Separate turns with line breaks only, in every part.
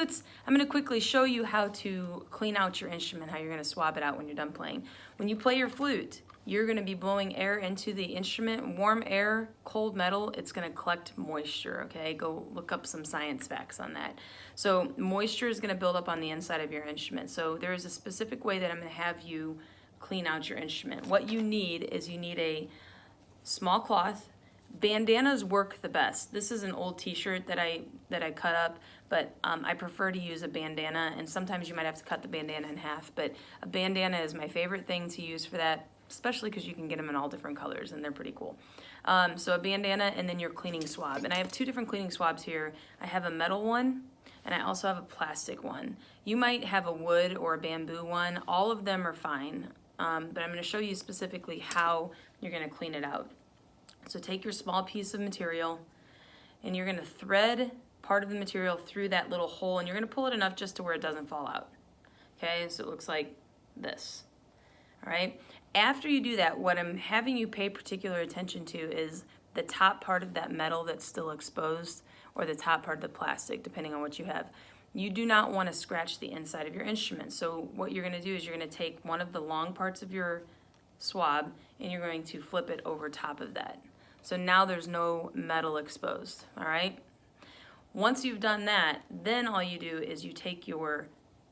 flutes, I'm going to quickly show you how to clean out your instrument, how you're going to swab it out when you're done playing. When you play your flute, you're going to be blowing air into the instrument. Warm air, cold metal, it's going to collect moisture, okay? Go look up some science facts on that. So moisture is going to build up on the inside of your instrument. So there is a specific way that I'm going to have you clean out your instrument. What you need is you need a small cloth. Bandanas work the best. This is an old t-shirt that I cut up, but I prefer to use a bandana, and sometimes you might have to cut the bandana in half, but a bandana is my favorite thing to use for that, especially because you can get them in all different colors and they're pretty cool. So a bandana and then your cleaning swab. And I have two different cleaning swabs here. I have a metal one and I also have a plastic one. You might have a wood or a bamboo one. All of them are fine, but I'm going to show you specifically how you're going to clean it out. So take your small piece of material and you're going to thread part of the material through that little hole, and you're going to pull it enough just to where it doesn't fall out. Okay, so it looks like this. All right, after you do that, what I'm having you pay particular attention to is the top part of that metal that's still exposed, or the top part of the plastic, depending on what you have. You do not want to scratch the inside of your instrument. So what you're going to do is you're going to take one of the long parts of your swab and you're going to flip it over top of that. So now there's no metal exposed, all right? Once you've done that, then all you do is you take you're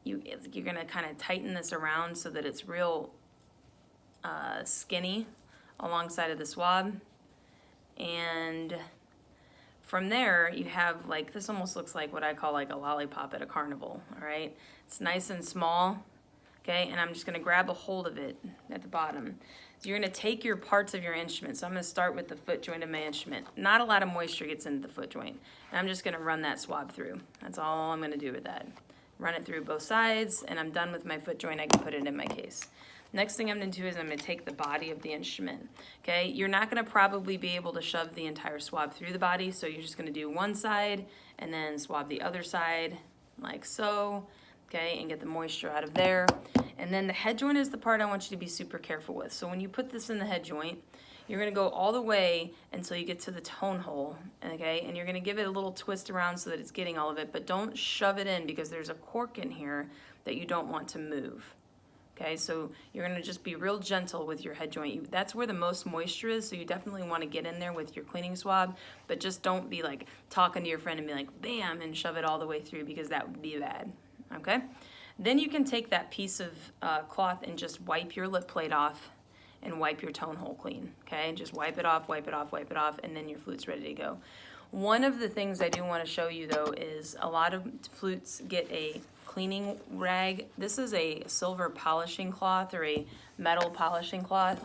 gonna kind of tighten this around so that it's real skinny alongside of the swab. And from there, you have like, this almost looks like what I call like a lollipop at a carnival, all right? It's nice and small, okay? And I'm just gonna grab a hold of it at the bottom. So you're gonna take your parts of your instrument. So I'm gonna start with the foot joint of my instrument. Not a lot of moisture gets into the foot joint. And I'm just gonna run that swab through. That's all I'm gonna do with that. Run it through both sides, and I'm done with my foot joint. I can put it in my case. Next thing I'm gonna do is I'm gonna take the body of the instrument, okay? You're not gonna probably be able to shove the entire swab through the body, so you're just gonna do one side and then swab the other side, like so, okay, and get the moisture out of there. And then the head joint is the part I want you to be super careful with. So when you put this in the head joint, you're gonna go all the way until you get to the tone hole, okay? And you're gonna give it a little twist around so that it's getting all of it, but don't shove it in because there's a cork in here that you don't want to move. Okay, so you're gonna just be real gentle with your head joint. That's where the most moisture is, so you definitely wanna get in there with your cleaning swab, but just don't be like talking to your friend and be like, bam, and shove it all the way through, because that would be bad, okay? Then you can take that piece of cloth and just wipe your lip plate off and wipe your tone hole clean, okay? Just wipe it off, wipe it off, wipe it off, and then your flute's ready to go. One of the things I do wanna show you though is a lot of flutes get a cleaning rag. This is a silver polishing cloth or a metal polishing cloth.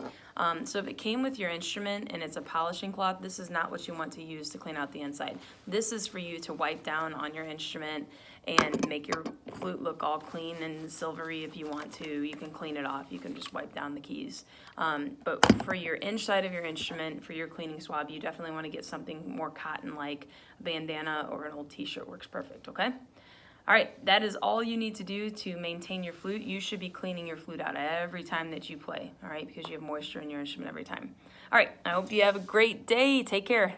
So if it came with your instrument and it's a polishing cloth, this is not what you want to use to clean out the inside. This is for you to wipe down on your instrument and make your flute look all clean and silvery if you want to. You can clean it off. You can just wipe down the keys. But for your inside of your instrument, for your cleaning swab, you definitely want to get something more cotton-like. A bandana or an old t-shirt works perfect, okay? All right, that is all you need to do to maintain your flute. You should be cleaning your flute out every time that you play, all right, because you have moisture in your instrument every time. All right, I hope you have a great day. Take care.